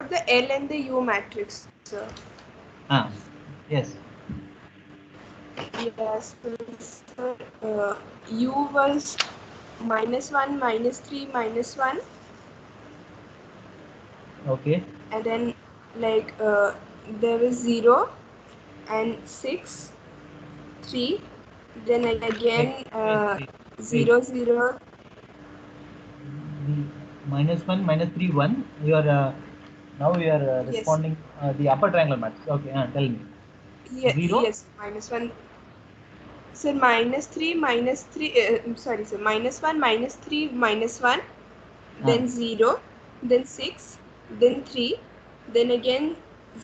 the L and the U matrix, sir. Yes. Yes, sir. U was -1, -3, -1, Okay. and then like there was 0 and 6, 3. Then Wait, again wait, wait, wait. 0, 0. The -1, -3, 1. You are now you are Yes, responding the upper triangle matrix. Okay. Tell me. 0. yes, -1. So -3, -3. Sorry, sir. -1, -3, -1. Uh, Then 0, then 6, then 3, then again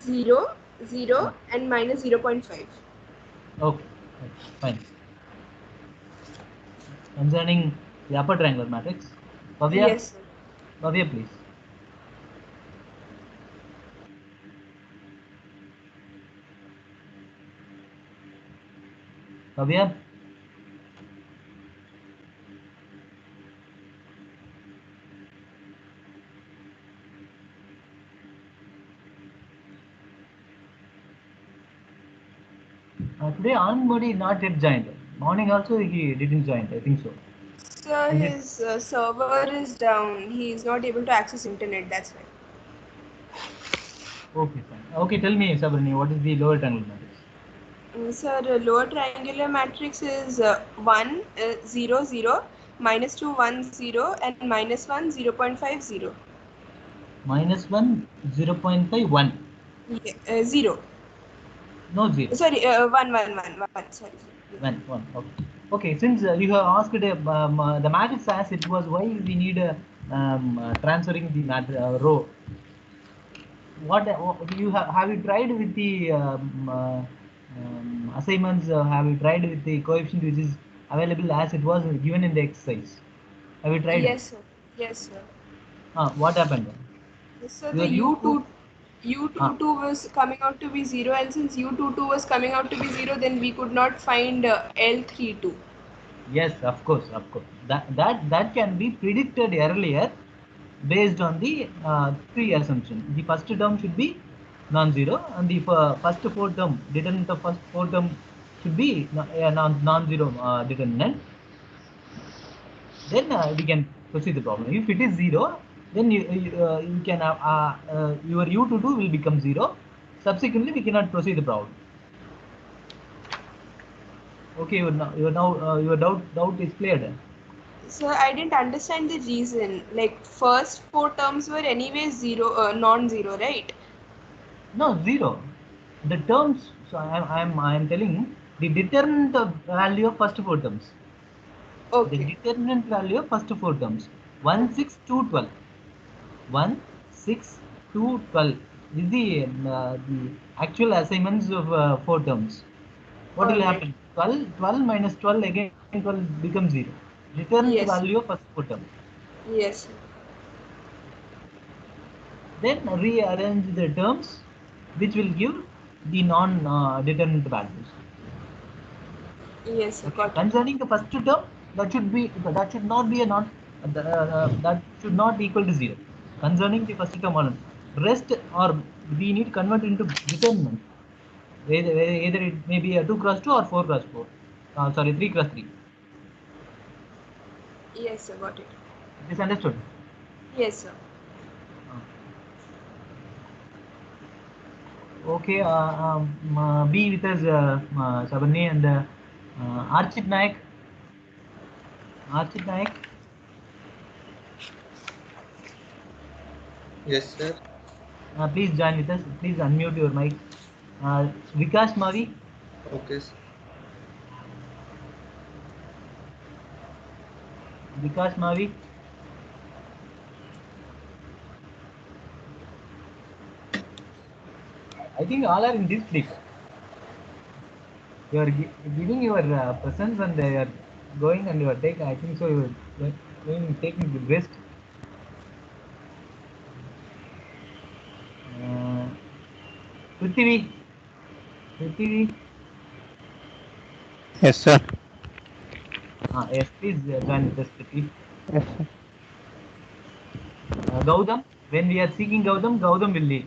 0, 0, uh, and minus 0.5. okay. Okay. Fine. Concerning the upper triangular matrix, Bhavya, Yes, sir. Bhavya, please. Bhavya. Today Anbody not yet joined. Morning also he didn't join. I think so. Sir, Is it his server is down. He is not able to access internet. That's why. okay? Fine. Okay, tell me, Sabrina, what is the lower triangular matrix? Sir, lower triangular matrix is 1, 0, 0, -2, 1, 0, and -1, 0.50. -1, 0.5, 1. Yeah, 0. No 0. Sorry, 1, 1, 1, 1. Sorry. 1. Okay. Okay. Since you have asked the matrix as it was, why we need transferring the row? What have you tried with the assignments? Have you tried with the coefficient which is available as it was given in the exercise? Have you tried? Yes, sir. Yes, sir. What happened? So the Your U2. Uh, U22 was coming out to be 0, and since U22 was coming out to be 0, then we could not find L32. yes, of course, of course. That can be predicted earlier based on the three assumption. The first term should be non-zero, and the first four term determinant of first four term should be non-zero determinant. Then we can proceed the problem. If it is zero, then you can your U22 will become zero. Subsequently, we cannot proceed the problem. Okay, your doubt is cleared. So I didn't understand the reason. Like first four terms were anyway zero, non-zero, right? No, zero. The terms. So I am telling the determinant of value of first four terms. The Okay. determinant value of first four terms. 1, Okay. 6, 2, 12. 1, 6, 2, 12 is the actual assignments of four terms. What All will right. happen? 12 minus 12 again 12 becomes 0. Determinant Yes. value of first four term. Yes. Then rearrange the terms which will give the non-determinant values. Yes, sir. Okay. Got it. Concerning the first term, that should not be a not that should not equal to 0. Concerning the first term alone, rest or we need to convert into determinant. Either it may be a 2 cross 2 or 4 cross 4. Sorry, 3 cross 3. Yes, sir. Got it. It is understood. Yes, sir. Uh, okay. Be with us, Sabani and Archit Naik. Archit Naik, Yes, sir. please join with us. Please unmute your mic. Vikas Mavi. Okay, sir. Vikas Mavi. I think all are in this sleep. You are giving your presence and you are going and you are taking. I think so. You are going taking the rest. Uh, Prithvi. Prithvi. Yes, sir. Yes, please join with us, Prithvi. Yes, sir. Gautam. When we are seeking Gautam, Gautam will lead.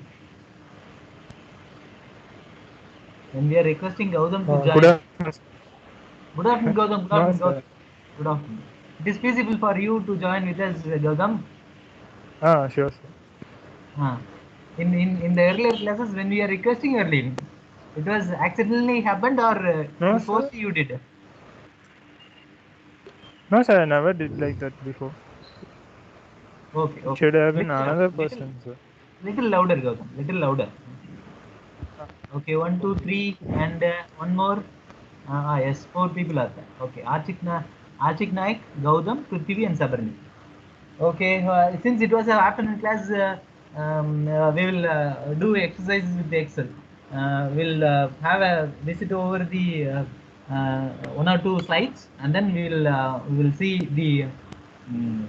When we are requesting Gautam to join. Good afternoon. Good afternoon, Gautam. Good No, afternoon, Gautam. sir. Good afternoon. It is feasible for you to join with us, Gautam. Sure, sir. In the earlier classes, when we are requesting early, it was accidentally happened or No, sir. purposely you did? No, sir. I never did like that before. Okay, It okay. should have been Little, another little, person, sir. little louder, Gautam. Little louder. Okay, 1, 2, 3, and one more. Yes, 4 people are there. Okay, Archik Naik, Gautam, Prithvi, and Sabarni. Okay, since it was an afternoon class, we will do exercises with the Excel. We'll have a visit over the 1 or 2 slides, and then we will see the um,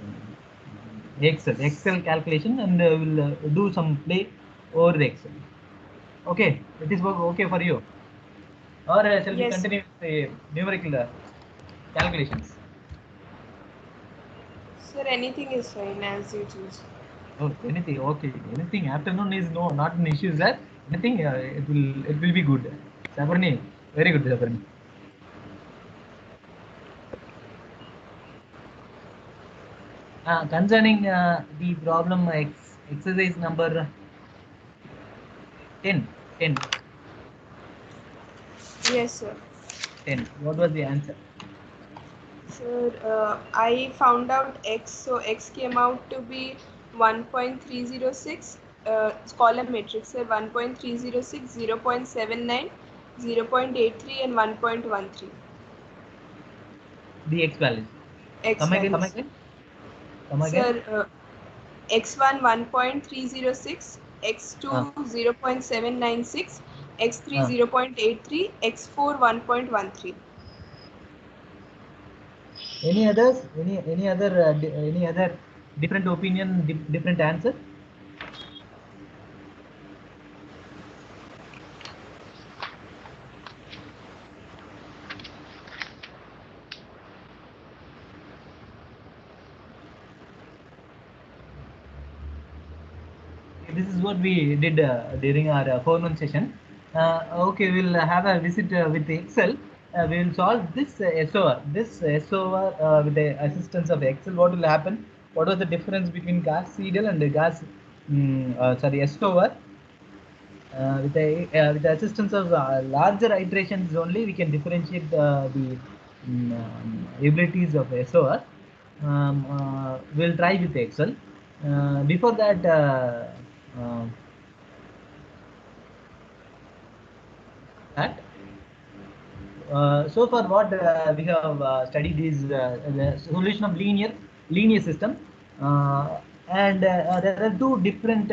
Excel calculation, and we'll do some play over the Excel. Okay, it is okay for you, or shall we Yes, sir. continue with the numerical calculations? Sir, anything is fine as you choose. Oh, anything, okay. Anything. Afternoon is not an issue, sir. Anything, it will be good. Sabarni, very good, Sabarni. Concerning the problem exercise number 10, 10, Yes, sir. 10. What was the answer? Sir, I found out x, so x came out to be 1.306. It's column matrix, sir. 1.306, 0.79, 0.83, and 1.13. The X values. X Come again, come values. again, come again. Sir, x1 1.306, Uh, x2 0.796, x3 uh. 0.83, x4 1.13. Any others? Any other different opinion, different answer? This is what we did during our forenoon session. Okay, we'll have a visit with Excel. We will solve this SOR. This SOR with the assistance of Excel. What will happen? What was the difference between Gauss Seidel and the SOR? With the assistance of larger iterations only, we can differentiate the abilities of SOR. We'll try with Excel. Before that, uh, that so far what we have studied is the solution of linear system, and there are two different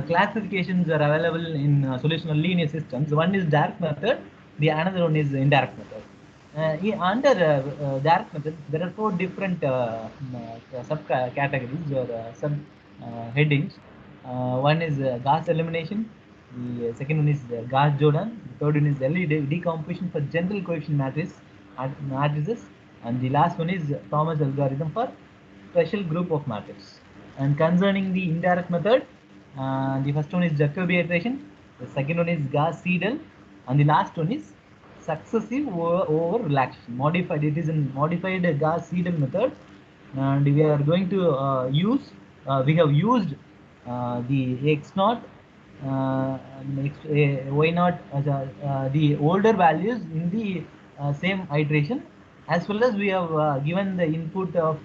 classifications are available in solution of linear systems. One is direct method, the another one is indirect method. Under direct method, there are 4 different subcategories or sub headings. One is gas elimination, the second one is Gauss Jordan, the third one is early decomposition for general coefficient matrices, and the last one is Thomas algorithm for special group of matrices. And concerning the indirect method, the first one is Jacobi iteration, the second one is Gauss Seidel, and the last one is successive over relaxation. Modified, it is a modified Gauss Seidel method, and we are going to we have used the X naught, next Y naught as the older values in the same iteration, as well as we have given the input of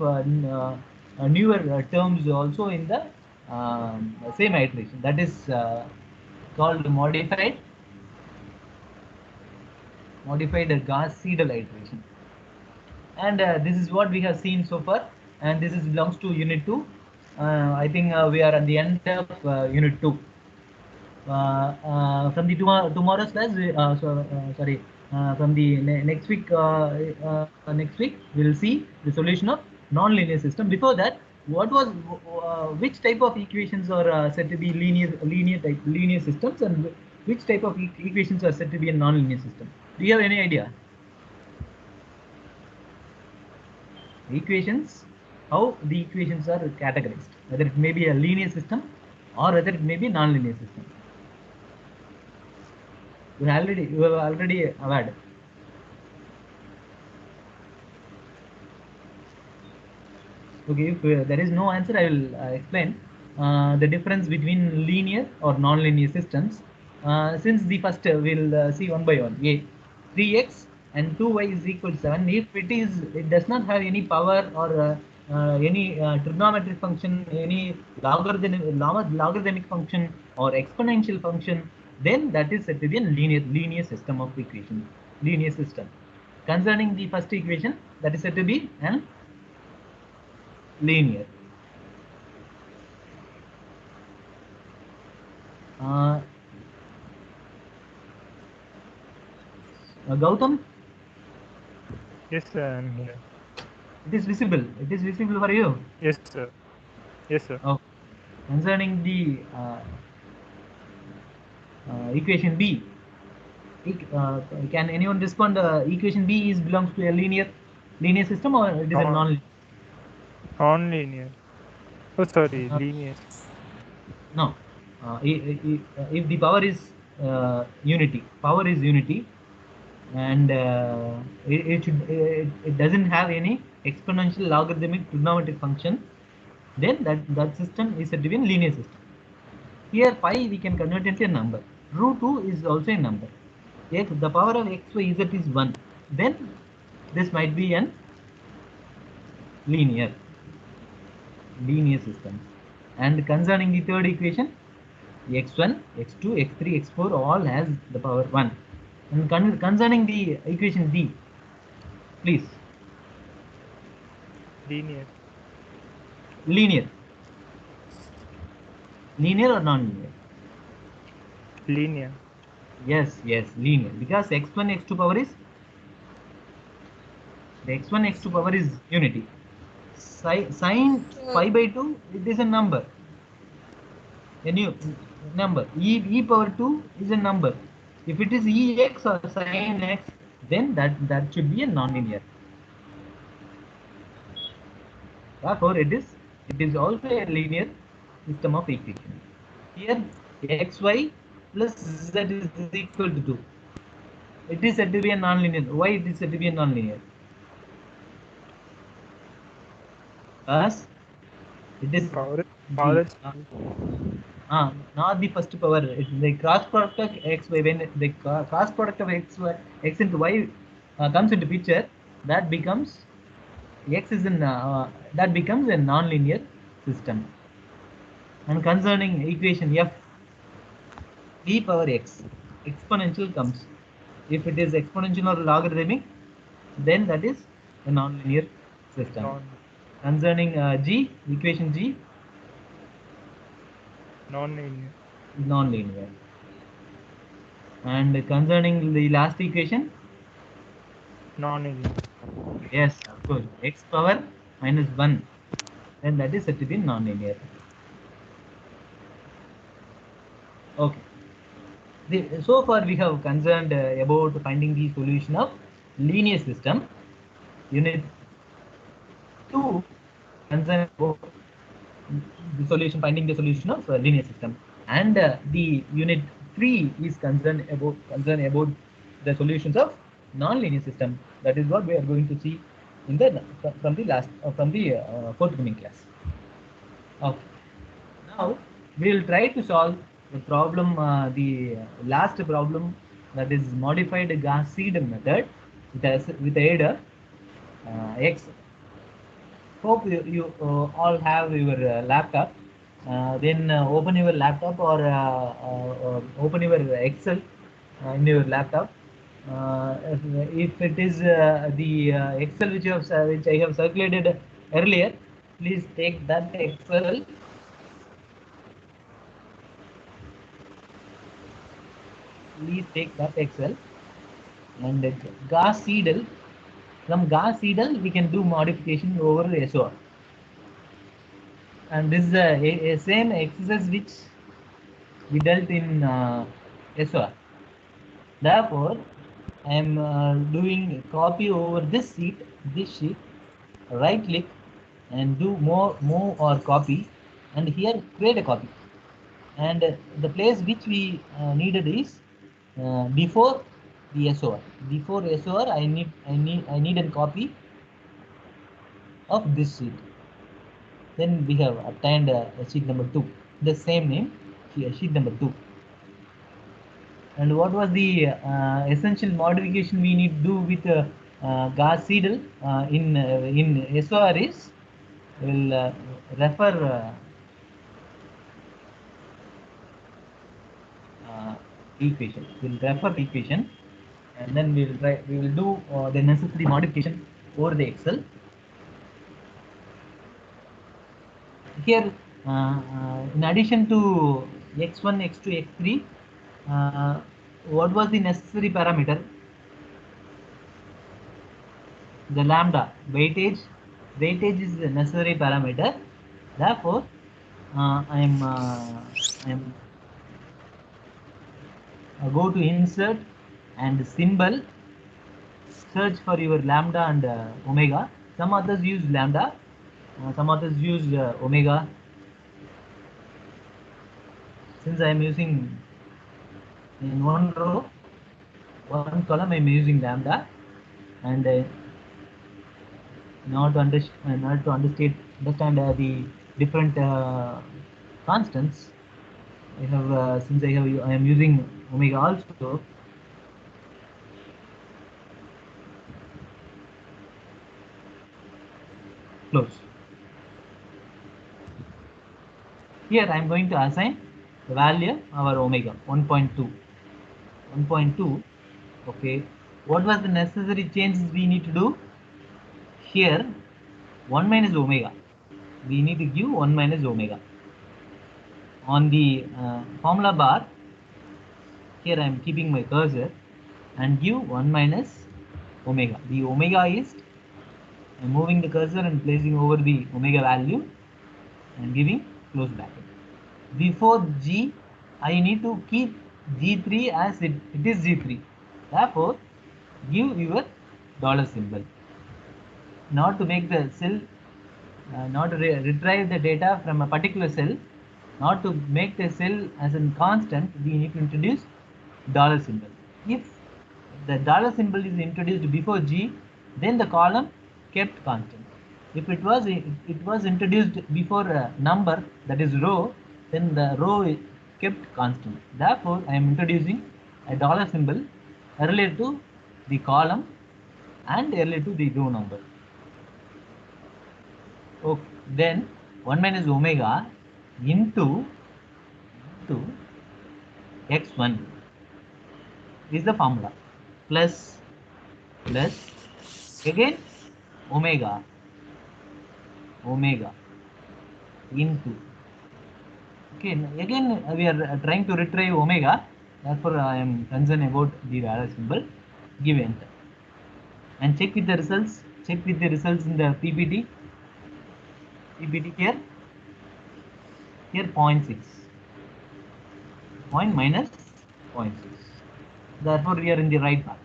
newer terms also in the same iteration. That is called modified Gauss Seidel iteration. And this is what we have seen so far, and this is belongs to unit 2. I think we are at the end of unit 2. From the tomorrow's class, from the next week we'll see the solution of non-linear system. Before that, what was which type of equations are said to be linear systems, and which type of equations are said to be a non-linear system? Do you have any idea? Equations how the equations are categorized, whether it may be a linear system or whether it may be non-linear system. You have already aware. Okay, if there is no answer, I will explain the difference between linear or non-linear systems. Since the first we'll see one by one. A 3x and 2y is equal to 7. If it does not have any power or any trigonometric function, any logarithmic function or exponential function, then that is said to be a linear system of equation. Linear system. Concerning the first equation, that is said to be an linear. Gautam? Yes, sir, I'm here. It is visible. It is visible for you. Yes, sir. Yes, sir. Oh, concerning the equation B, can anyone respond? Equation B belongs to a linear system, or it is a non-linear? Non-linear. Oh, sorry, linear. No. If the power is unity, and it doesn't have any exponential, logarithmic, trigonometric function, then that system is said to be a linear system. Here pi we can convert into a number. Root 2 is also a number. If the power of x, y, z is 1, then this might be an linear system. And concerning the third equation, x1, x2, x3, x4 all has the power 1. And concerning the equation D, please. Linear. Linear or non-linear? Linear. Yes, linear. Because x1, x2 power is unity. Sine pi by 2, it is a number. A new number. E power 2 is a number. If it is ex or sin x, then that should be a non-linear. Therefore, it is also a linear system of equation. Here xy plus z is equal to 2. It is said to be a non-linear. Why it is said to be a non-linear? Because it is Power the, is not the first power. It's the cross product of x y. When the cross product of x into y comes into picture, that becomes that becomes a non-linear system. And concerning equation f, e power x, exponential comes. If it is exponential or logarithmic, then that is a non-linear system. Concerning G, equation G, non-linear. And concerning the last equation, non-linear. yes, of course, x power minus 1, then that is said to be non-linear. Okay. So far we have concerned about finding the solution of linear system. Unit 2 concerned about finding the solution of linear system, and the unit 3 is concerned about the solutions of non-linear system. That is what we are going to see in the from the forthcoming class. Okay. Now we will try to solve the problem, the last problem, that is modified Gauss-Seidel method with the aid of x. Hope you all have your laptop. Then open your laptop or open your Excel in your laptop. If it is the Excel which I have circulated earlier, please take that Excel. Please take that Excel and Gauss-Seidel. From Gauss-Seidel, we can do modification over SOR. And this is a same exercise which we dealt in SOR. Therefore, I am doing copy over this sheet, right click, and do move or copy, and here create a copy. And the place which we needed is before the SOR. Before SOR, I need a copy of this sheet. Then we have obtained sheet number 2, the same name, sheet number 2. And what was the essential modification we need to do with Gauss Seidel in SOR is, we'll refer equation. We'll refer the equation, and then we will do the necessary modification over the Excel. Here, in addition to x1, x2, x3, what was the necessary parameter? The lambda weightage is the necessary parameter. Therefore, I go to insert and symbol, search for your lambda and omega. Some others use lambda, some others use omega. Since I am using in one row, one column, I am using lambda, and not to understand the different constants. I have since I am using omega also. Close. Here I am going to assign the value our omega 1.2. 1.2. Okay. What was the necessary changes we need to do? Here 1 minus omega. We need to give 1 minus omega. On the formula bar, here I am keeping my cursor and give 1 minus omega. The omega is, I am moving the cursor and placing over the omega value and giving close bracket. Before G, I need to keep G3 as it is G3. Therefore, give your dollar symbol. Not to make the cell, not to retrieve the data from a particular cell, not to make the cell as a constant, we need to introduce dollar symbol. If the dollar symbol is introduced before G, then the column kept constant. If it was introduced before a number, that is row, then the row kept constant. Therefore, I am introducing a dollar symbol earlier to the column and earlier to the row number. Okay, then 1 minus omega into x1 is the formula, plus again omega into, okay, again we are trying to retrieve omega, therefore I am concerned about the dollar symbol. Give enter and check with the results. Check with the results in the PPT. Here 0.6, point minus 0.6. Therefore, we are in the right path.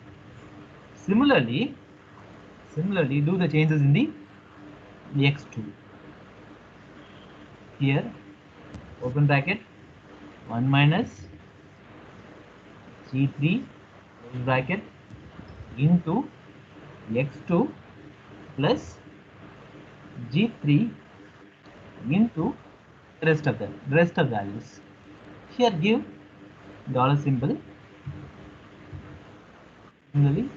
Similarly, do the changes in the x2. Here, open bracket, 1 minus G3 close bracket into x2 plus G3 into rest of values. Here give dollar symbol. Similarly,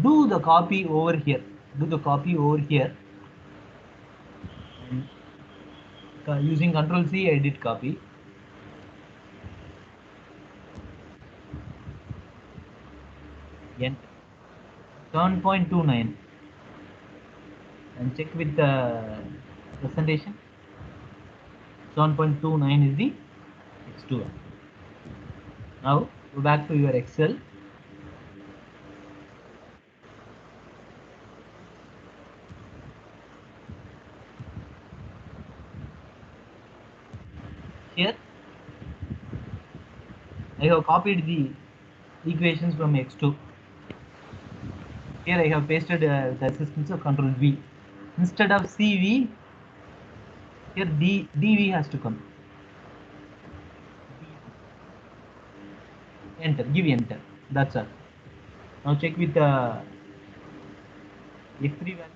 do the copy over here. And using Control C, I did copy. Enter 7.29 and check with the presentation. 7.29 is the x2. Now go back to your Excel. Here I have copied the equations from x2. Here I have pasted the assistance of control V. Instead of CV, here dV has to come. Enter, give enter. That's all. Now check with the F3 value.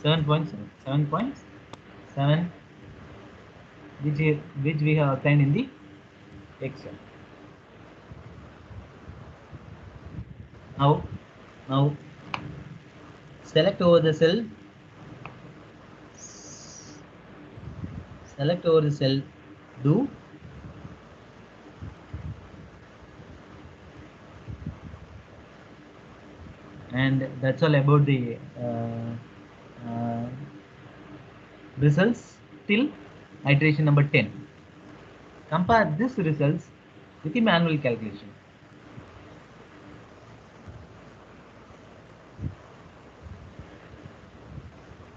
7.7, which we have obtained in the Excel. Now select over the cell. Select over the cell. Do and that's all about the results till iteration number 10. Compare this results with the manual calculation.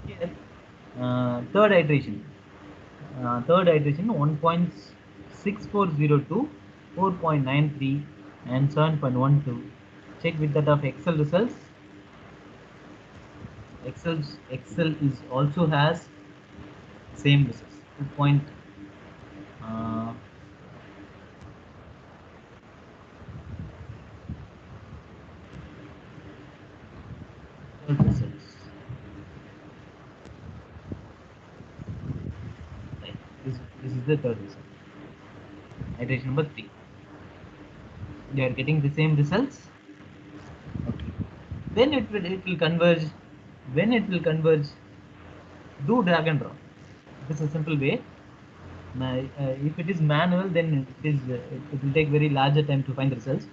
Here, third iteration 1.6402, 4.93 and 7.12. Check with that of Excel results. Excel is also has same results 2. Third results. Right. This is the third result. Iteration number 3. They are getting the same results. Okay. Then it will converge. When it will converge, do drag and drop. This is a simple way. If it is manual, then it will take very larger time to find the results.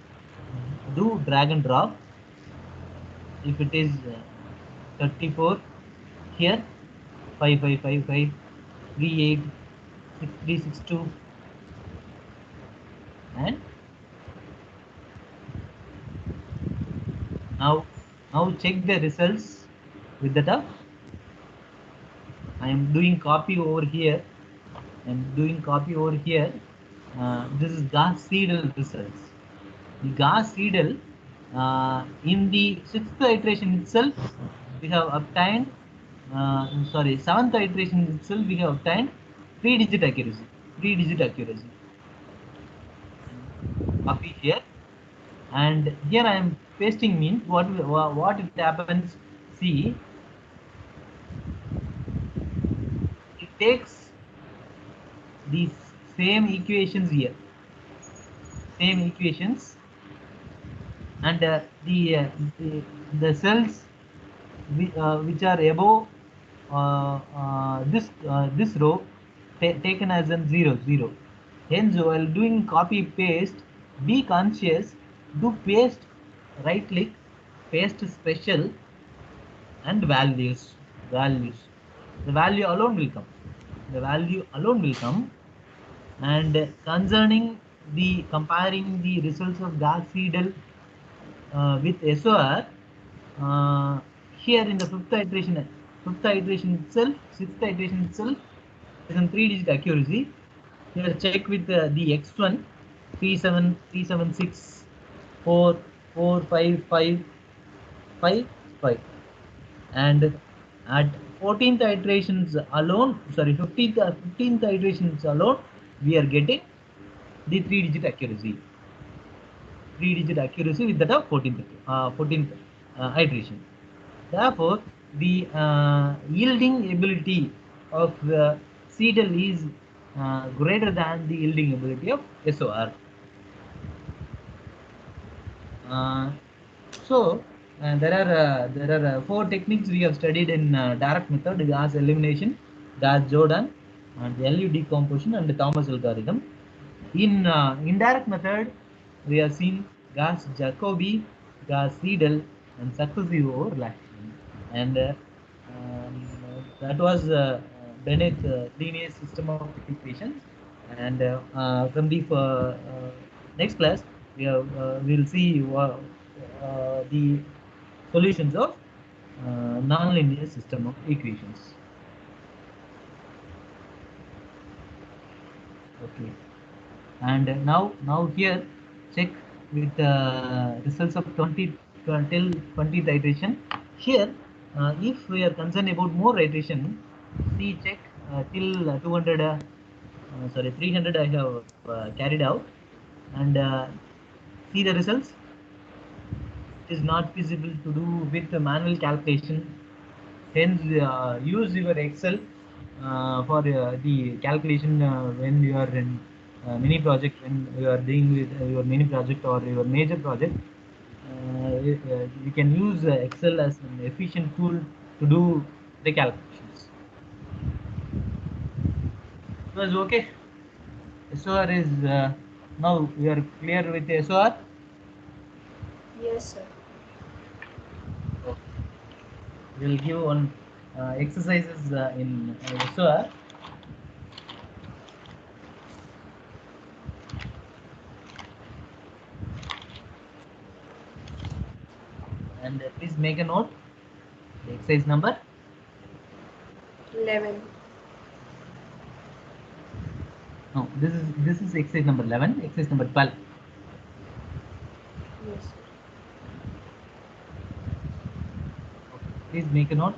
Do drag and drop. If it is 34 here, 5555, 38, 6362, and now check the results with the tab. I am doing copy over here. This is Gauss-Seidel results. The Gauss-Seidel in the 6th iteration itself we have obtained 7th iteration itself we have obtained 3-digit accuracy. Copy here, and here I am pasting means what it happens. See, it takes these same equations here, and the cells which are above this row taken as an 0, 0. Hence, while doing copy paste, be conscious, do paste, right click, paste special, and values. The value alone will come. And concerning the comparing the results of Gauss-Seidel with SOR, here in the 5th iteration itself, 6th iteration itself is in 3-digit accuracy. Here check with the X1 37376 45555, and at 15th iterations alone, 15th iterations alone, we are getting the 3-digit accuracy. 3-digit accuracy with that of 14th iteration. Therefore, the yielding ability of Seidel is greater than the yielding ability of SOR. There are 4 techniques we have studied in direct method: Gauss elimination, Gauss Jordan, and LU decomposition, and the Thomas algorithm. In indirect method, we have seen Gauss Jacobi, Gauss Seidel, and successive overlapping. and that was Bennett linear system of equations. And from the next class, we'll see the solutions of nonlinear system of equations. Okay, and now here check with results of 20 till 20th iteration. Here, if we are concerned about more iteration, see check till 200. Sorry, 300 I have carried out, and see the results. It is not feasible to do with the manual calculation. Hence, use your Excel for the calculation when you are in mini project, when you are dealing with your mini project or your major project. You can use Excel as an efficient tool to do the calculations. It was okay. SOR is now we are clear with the SOR. Yes, sir. We'll give one exercises in SOR. And please make a note. The exercise number 11. no. This is exercise number 11. Exercise number 12. Yes, sir. Please make a note.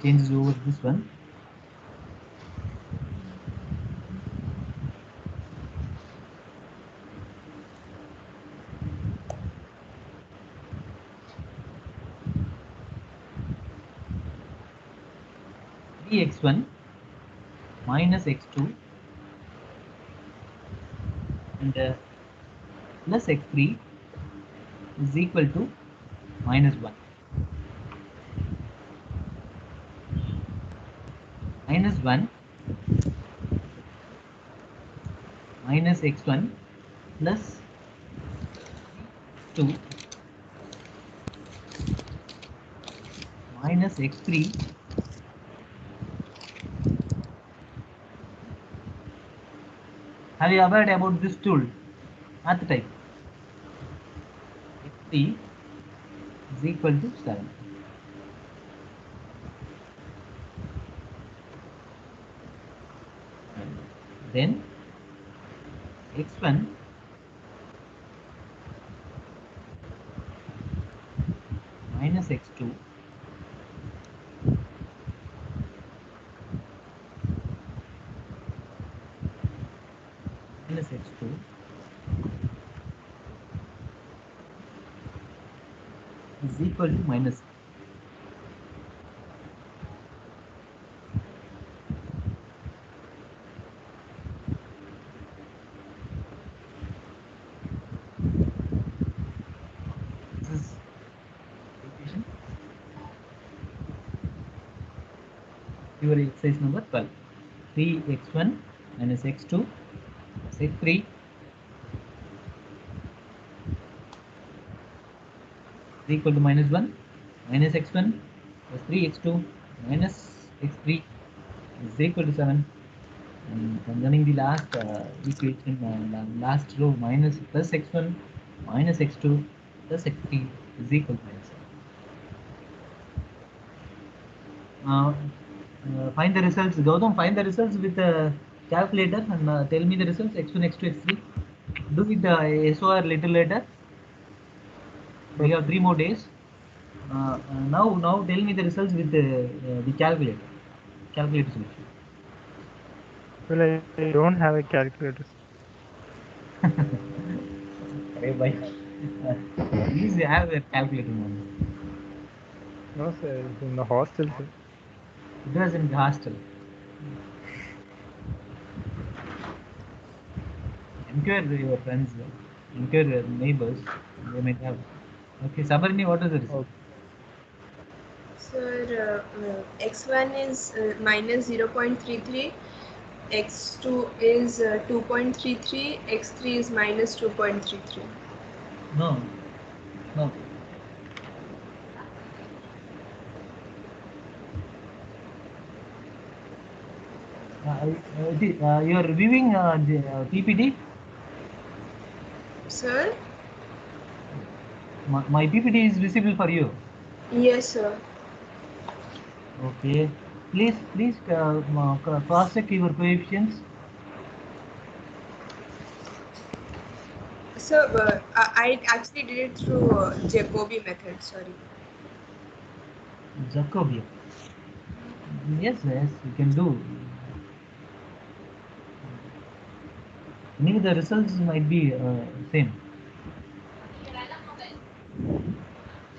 Changes over this one. X1 minus x2 and plus x3 is equal to minus 1. Minus 1 minus x1 plus 2 minus x3 have you heard about this tool? Math type. X3 is equal to 7. And then x1 minus x2 minus x2 is equal to minus. This is equation. Your exercise number 12. 3x1 minus x2 plus x3 is equal to minus 1 minus x1 plus 3x2 minus x3 is equal to 7. And concerning the last equation, last row, minus plus x1 minus x2 plus x3 is equal to minus 7. Find the results. Gautam, find the results with the calculator and tell me the results x1, x2, x3. Do with the SOR little later. We have 3 more days. Now tell me the results with the calculator. Calculator solution. Well, I don't have a calculator. Hey, bye. Please have a calculator now. No, sir. It's in the hostel, sir. It was in the hostel. Enquire your friends. Inter neighbors, they might have. Okay, Sabarni, what is the result? Sir, x1 is minus 0.33, x2 is 2.33, x3 is minus 2.33. No, no. You are reviewing the PPT. Sir? My PPT is visible for you. Yes, sir. Okay. Please cross check your coefficients. Sir, I actually did it through Jacobi method, sorry. Jacobian. Yes, you can do. Maybe the results might be same.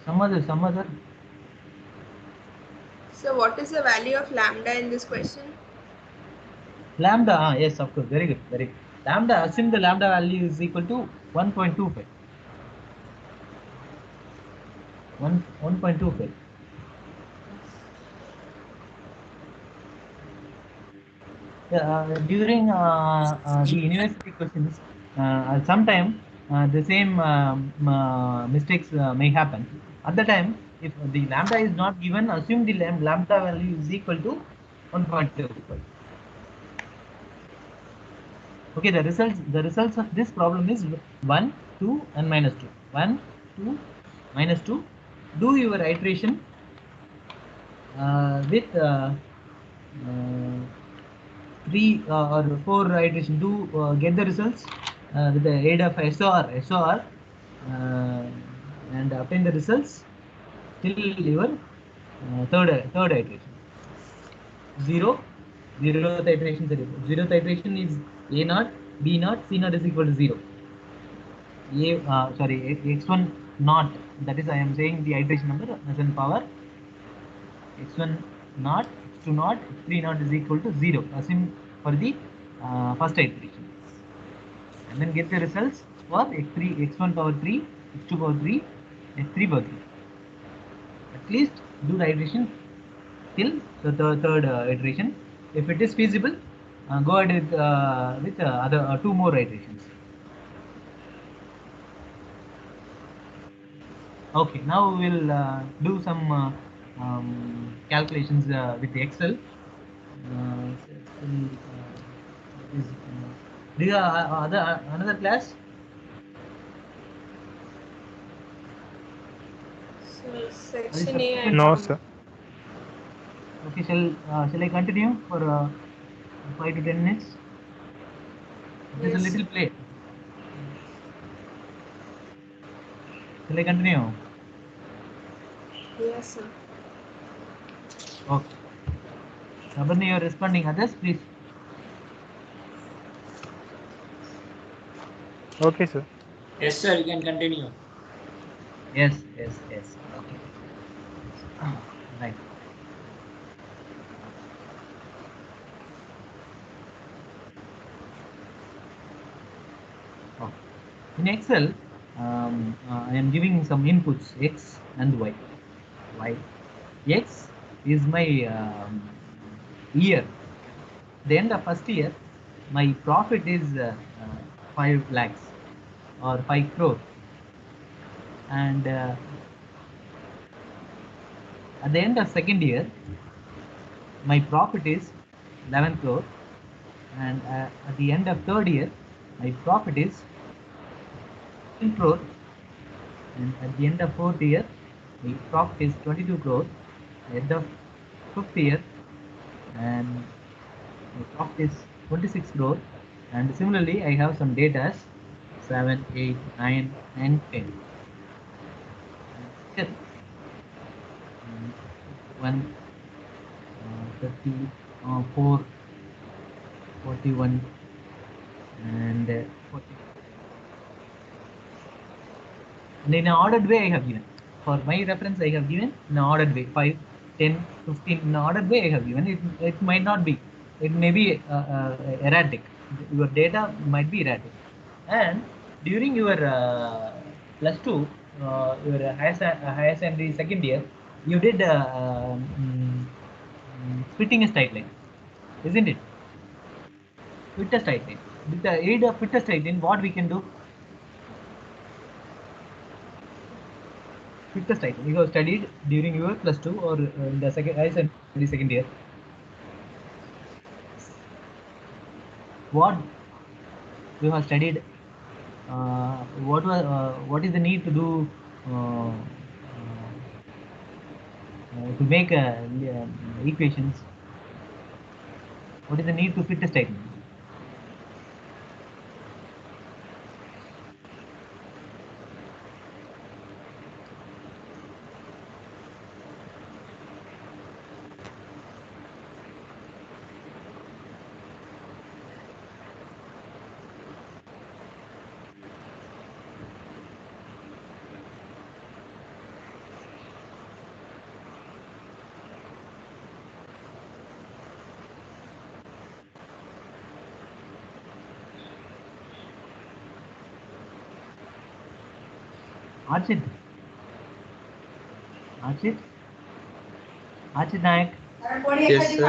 Some other. So what is the value of lambda in this question? Lambda, yes, of course, very good, very good. Lambda, assume the lambda value is equal to 1.25. 1.25. During the university questions, sometime the same mistakes may happen. At the time, if the lambda is not given, assume the lambda value is equal to 1.25. Okay, the results of this problem is 1, 2, and minus 2. 1, 2, minus 2. Do your iteration with 3 or 4 iteration. Do get the results with the aid of SOR, and obtain the results till your third iteration. 0th iteration. 0th iteration is A naught, B naught, C naught is equal to 0. X1 naught, that is I am saying the iteration number as in power. X1 naught, X2 naught, X3 naught is equal to 0. Assume for the first iteration. And then get the results for X3, X1 power 3, X2 power 3, X3 power 3. At least do the iteration till the third iteration. If it is feasible, go ahead with other 2 more iterations. Okay, now we will do some calculations with the Excel. Do you have another class? So section A. No, sir. Okay, shall I continue for 5 to 10 minutes? It is a Yes. little play. Shall I continue? Yes, sir. Okay. Sabarni, you are responding. Others, please. Okay, sir. Yes, sir, you can continue. Yes. Okay. Right. Okay. In Excel, I am giving some inputs X and Y. X is my year. The end of first year, my profit is 5 lakhs or 5 crore. And at the end of second year, my profit is 11 crore. And at the end of third year, my profit is 10 crore. And at the end of fourth year, my profit is 22 crore. At the end of fifth year, and my profit is 26 crore. And similarly, I have some data as 7, 8, 9, and 10. Here, 1, 30, 4, 41, and 40. And in an ordered way, I have given. For my reference, I have given in an ordered way 5, 10, 15. In an ordered way, I have given. It might not be. It may be erratic. Your data might be erratic. And during your +2, your higher secondary second year, you did splitting a straight line, isn't it? Fit a straight line. With the aid of fit a straight line, what we can do? Fit a straight line. You have studied during your +2 or in the higher secondary second year. What you have studied? What is the need to do to make equations? What is the need to fit a straight line? Archit Nayak. Yes, sir.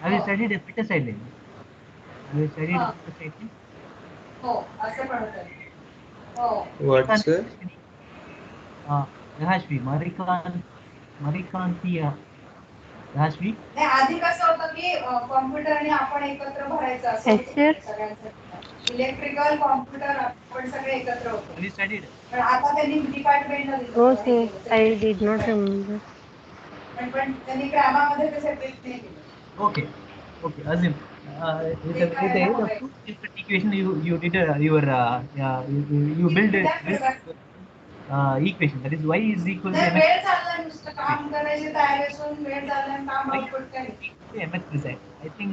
Have you studied a fit a straight line? Have you studied a fit a straight line? What, sir? Yashvi, Marikantia. Yashvi? आधी कसं होतं की computer आणि आपण एकत्र भरायचं असं सगळ्यांसाठी इलेक्ट्रिकल कॉम्प्युटर आपण सगळे एकत्र होतो. Have you studied? पण आता त्यांनी डिपार्टमेंटला दिलं. No, sir, I did not remember. पण त्यांनी ग्रामामध्ये ते सेपरेट नाही केलं. Okay, Azim. With the aid of two different equation, you did you build equation, that is y is equal to mx. वेळ चालला नुसतं काम करायची तयारी असून वेळ झाला आणि काम आउटपुट काय mx design. I think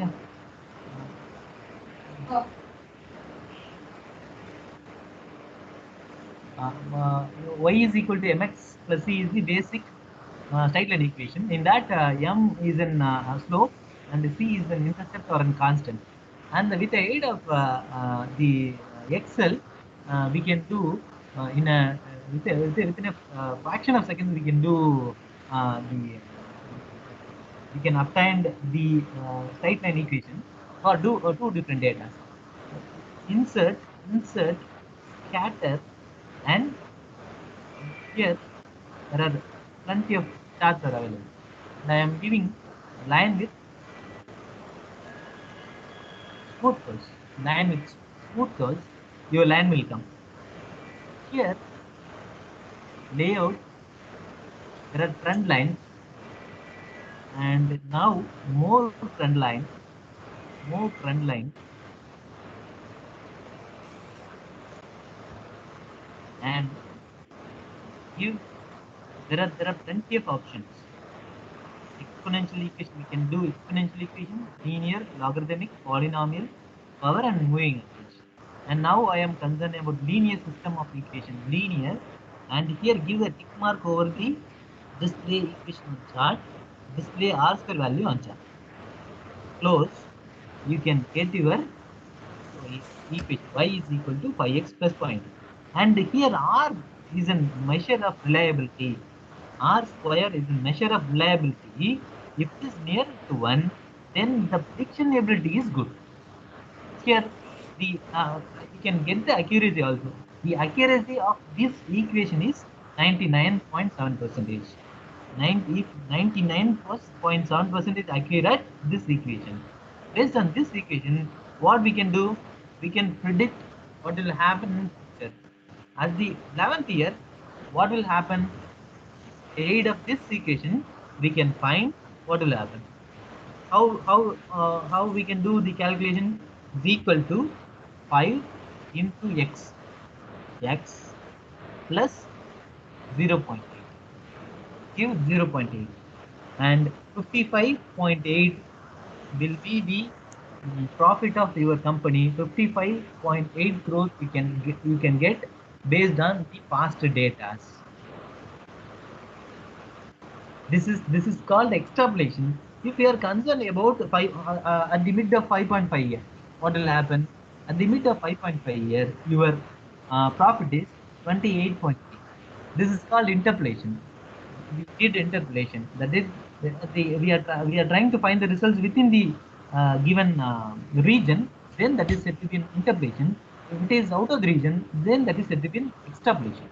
y is equal to mx plus c is the basic straight line equation. In that m is in slope and c is an intercept or a constant. And with the aid of the Excel, we can do within a fraction of seconds we can do we can obtain the straight line equation or do two different data. Insert, scatter, and here there are plenty of charts are available. And I am giving line with smooth curves. Line with smooth curves, your line will come. Here, layout, there are trend lines, and now more trend lines, and here there are plenty of options. Exponential equation, we can do exponential equation, linear, logarithmic, polynomial, power, and moving average. And now I am concerned about linear system of equation, linear, and here give a tick mark over the display equation chart, display R square value on chart. Close, you can get your equation y is equal to 5x plus 0.2. And here R is a measure of reliability. R square is a measure of reliability. If it is near to 1, then the prediction ability is good. Here, the you can get the accuracy also. The accuracy of this equation is 99.7%. 99.7% accurate this equation. Based on this equation, what we can do? We can predict what will happen in future. At the 11th year, what will happen? Aid of this equation, we can find what will happen. How we can do the calculation? Is equal to 5 into x plus 0.8, give 0.8, and 55.8 will be the profit of your company. 55.8 crores you can get based on the past data. This is called extrapolation. If you are concerned about 5 at the mid of 5.5 year, what will happen? At the limit of 5.5 years, your profit is 28.8. This is called interpolation. We did interpolation. That is, we are trying to find the results within the given region. Then that is said to be an interpolation. If it is out of the region, then that is said to be an extrapolation.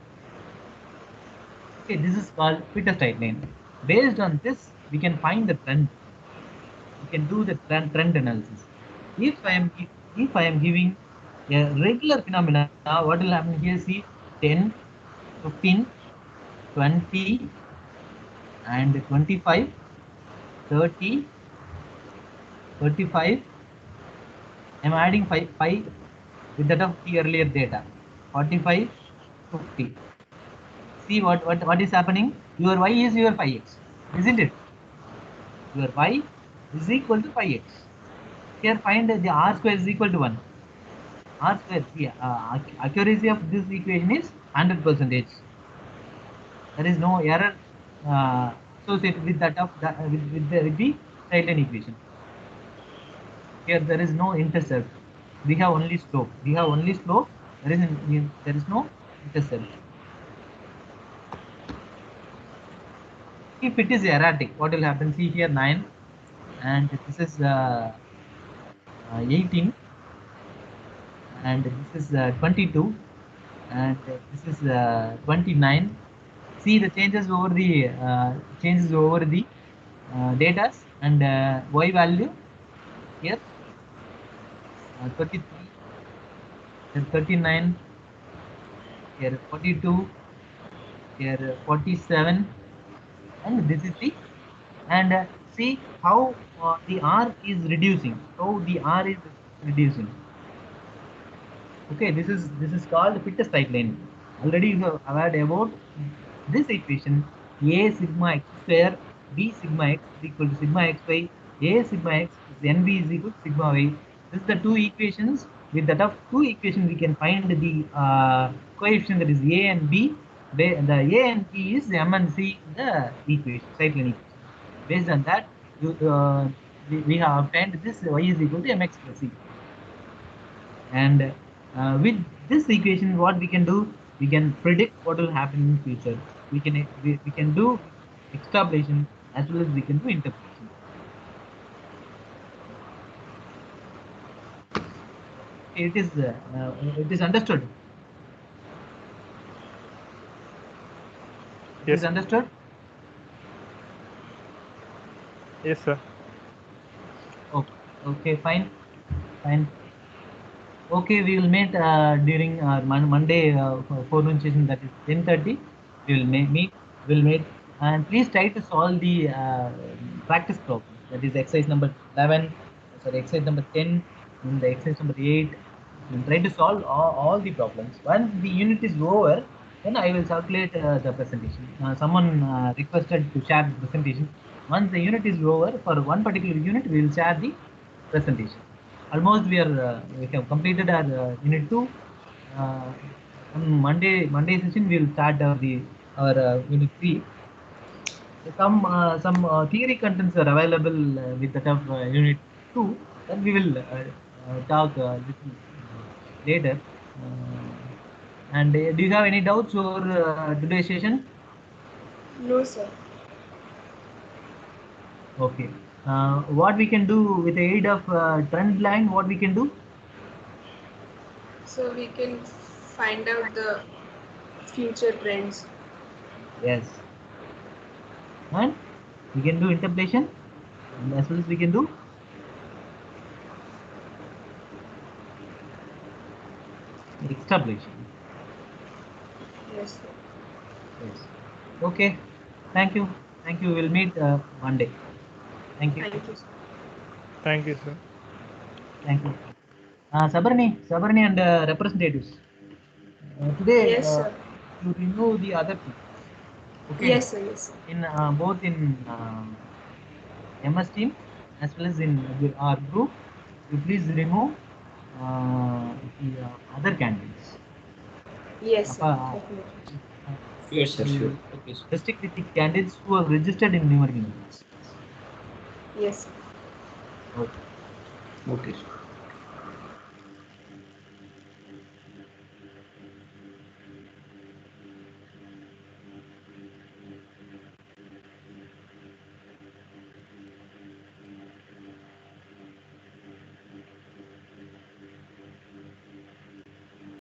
Okay, this is called Peter straight line. Based on this, we can find the trend. We can do the trend analysis. If I am giving a regular phenomena, what will happen here? See, 10, 15, 20, and 25, 30, 35. I'm adding 5 with that of the earlier data. 45, 50. See what is happening? Your y is your 5x, isn't it? Your y is equal to 5x. Here find the r square is equal to 1. R square, accuracy of this equation is 100%. There is no error associated with that of with the straight line equation. Here there is no intercept. We have only slope. There is no intercept. If it is erratic, what will happen? See here 9, and this is 18, and this is 22, and this is 29. See the changes over the data, and y value here 33, then 39, here 42, here 47, and this is the, and see how the r is reducing. Okay, this is called Peter straight line. Already you have heard about this equation: a sigma x square b sigma x is equal to sigma xy. A sigma x is nb is equal to sigma y. This is the two equations. With that of two equations, we can find the coefficient, that is a and b. The a and b is m and c in the equation, straight line equation. Based on that, we have obtained this y is equal to mx plus c. And with this equation, what we can do, we can predict what will happen in future. We can do extrapolation as well as we can do interpolation. It is understood. Yes. It is understood. Yes, sir. Okay, fine. Okay, we will meet during Monday forenoon session, that is 10:30. We will meet, and please try to solve the practice problem. That is exercise number 11, exercise number 10, and the exercise number 8. And try to solve all the problems. Once the unit is over, then I will circulate the presentation. Someone requested to share the presentation. Once the unit is over, for one particular unit, we will share the presentation. Almost we have completed our unit 2. On Monday session we will start our unit 3. Some theory contents are available with that of unit 2. Then we will talk little later. And do you have any doubts over today's session? No, sir. Okay. What we can do with the aid of trend line? What we can do? So we can find out the future trends. Yes. And we can do interpolation, and as well as we can do extrapolation. Yes, sir. Yes. Okay. Thank you. We'll meet Monday. Thank you. Thank you, sir. Thank you, sir. Thank you. Sabarni and representatives. Today Yes, sir. you remove the other two. Okay. Yes, sir. Yes, sir. In both in MS team as well as in our group, you please remove the other candidates. Yes, sir. Definitely. Yes, sir, sure. Okay, sir. Restrict with the candidates who are registered in numeric units. Yes, sir. Okay. Okay, sir.